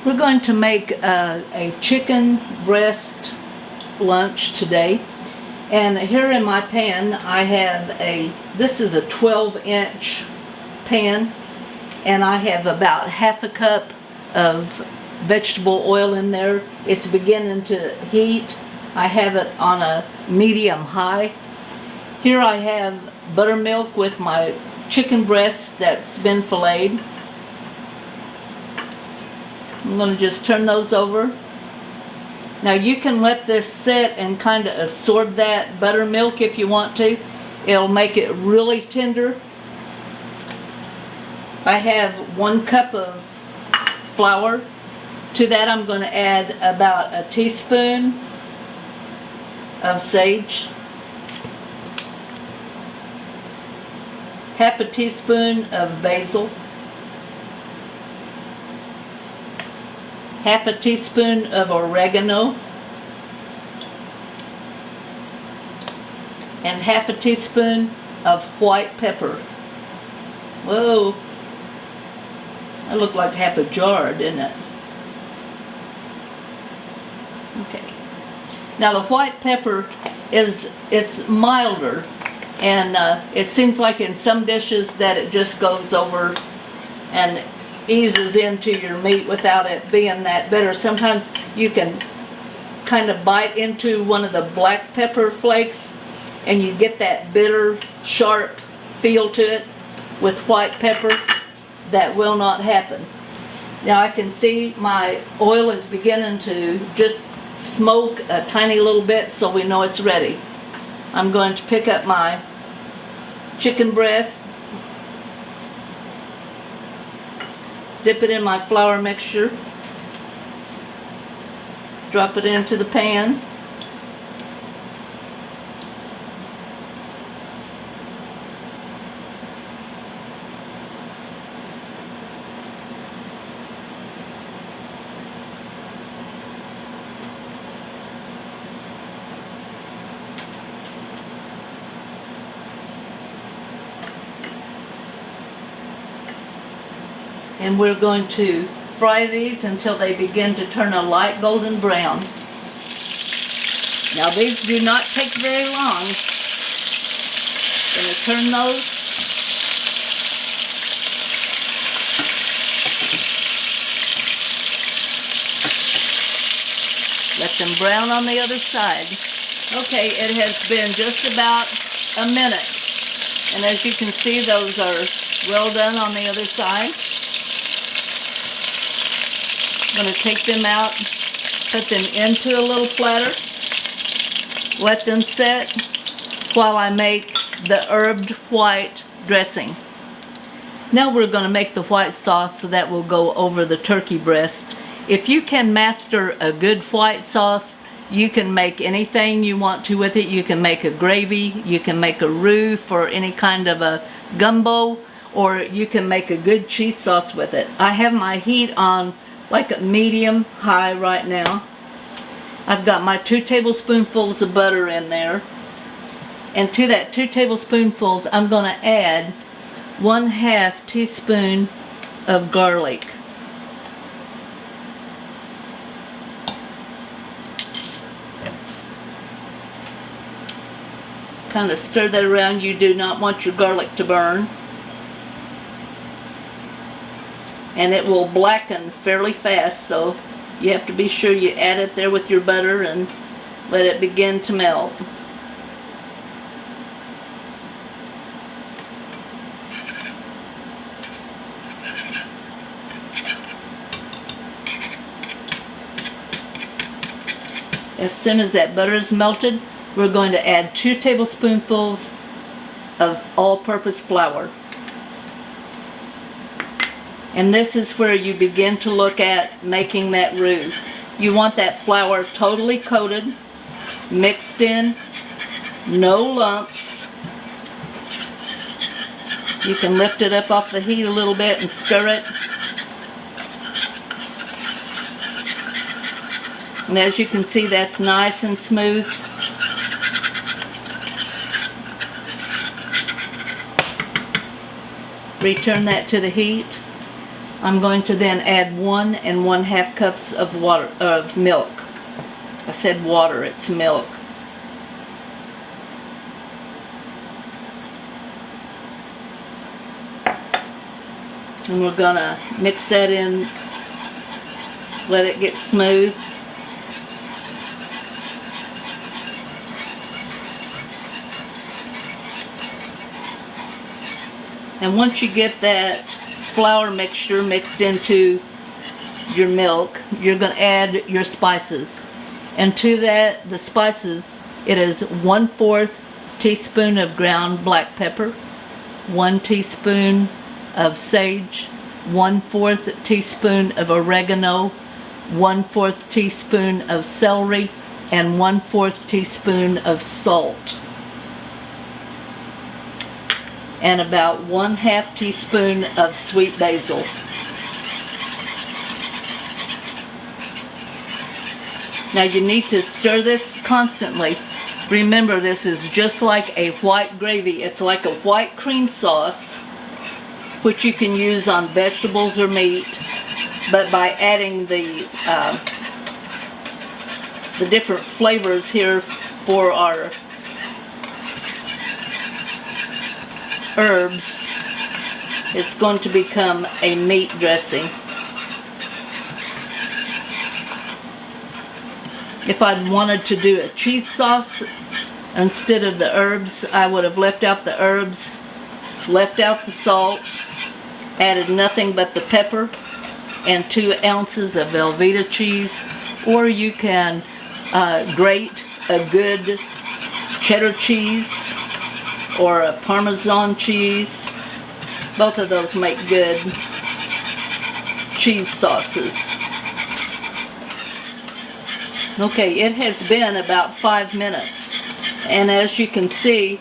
We're going to make a chicken breast lunch today. And here in my pan I have this is a 12-inch pan, and I have about half a cup of vegetable oil in there. It's beginning to heat. I have it on a medium high. Here I have buttermilk with my chicken breast that's been filleted. I'm going to just turn those over. Now you can let this sit and kind of absorb that buttermilk if you want to. It'll make it really tender. I have 1 cup of flour. To that I'm going to add about a teaspoon of sage, half a teaspoon of basil, half a teaspoon of oregano, and half a teaspoon of white pepper. Whoa, that looked like half a jar, didn't it? Okay. Now the white pepper it's milder, and it seems like in some dishes that it just goes over and eases into your meat without it being that bitter. Sometimes you can kind of bite into one of the black pepper flakes and you get that bitter, sharp feel to it. With white pepper, that will not happen. Now I can see my oil is beginning to just smoke a tiny little bit, so we know it's ready. I'm going to pick up my chicken breast, dip it in my flour mixture, drop it into the pan, and we're going to fry these until they begin to turn a light golden brown. Now these do not take very long. Going to turn those. Let them brown on the other side. Okay, it has been just about a minute. And as you can see, those are well done on the other side. I'm going to take them out, put them into a little platter, let them set while I make the herbed white dressing. Now we're going to make the white sauce so that will go over the turkey breast. If you can master a good white sauce, you can make anything you want to with it. You can make a gravy, you can make a roux for any kind of a gumbo, or you can make a good cheese sauce with it. I have my heat on like a medium high right now. I've got my 2 tablespoonfuls of butter in there, and to that 2 tablespoonfuls I'm going to add 1/2 teaspoon of garlic. Kind of stir that around. You do not want your garlic to burn. And it will blacken fairly fast, so you have to be sure you add it there with your butter and let it begin to melt. As soon as that butter is melted, we're going to add 2 tablespoonfuls of all-purpose flour. And this is where you begin to look at making that roux. You want that flour totally coated, mixed in, no lumps. You can lift it up off the heat a little bit and stir it. And as you can see, that's nice and smooth. Return that to the heat. I'm going to then add 1 1/2 cups of milk. I said water, it's milk. And we're gonna mix that in, let it get smooth. And once you get that flour mixture mixed into your milk, you're going to add your spices. And to that, the spices, it is 1/4 teaspoon of ground black pepper, 1 teaspoon of sage, 1/4 teaspoon of oregano, 1/4 teaspoon of celery, and 1/4 teaspoon of salt. And about 1/2 teaspoon of sweet basil. Now you need to stir this constantly. Remember, this is just like a white gravy. It's like a white cream sauce, which you can use on vegetables or meat, but by adding the different flavors here for our herbs, it's going to become a meat dressing. If I'd wanted to do a cheese sauce instead of the herbs, I would have left out the herbs, left out the salt, added nothing but the pepper and 2 ounces of Velveeta cheese, or you can grate a good cheddar cheese or a Parmesan cheese. Both of those make good cheese sauces. Okay, it has been about 5 minutes, and as you can see,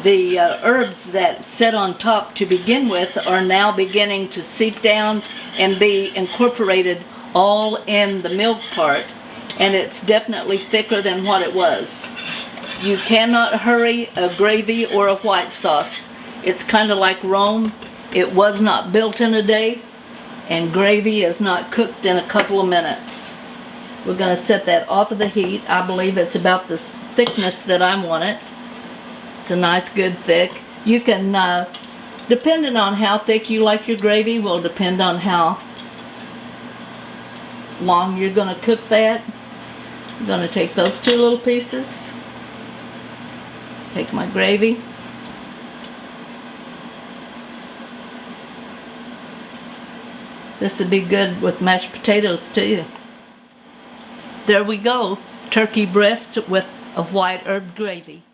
the herbs that set on top to begin with are now beginning to seep down and be incorporated all in the milk part, and it's definitely thicker than what it was. You cannot hurry a gravy or a white sauce. It's kind of like Rome. It was not built in a day, and gravy is not cooked in a couple of minutes. We're going to set that off of the heat. I believe it's about the thickness that I want it. It's a nice good thick. You can, depending on how thick you like your gravy, will depend on how long you're going to cook that. I'm going to take those 2 little pieces. Take my gravy. This would be good with mashed potatoes too. There we go, turkey breast with a white herb gravy.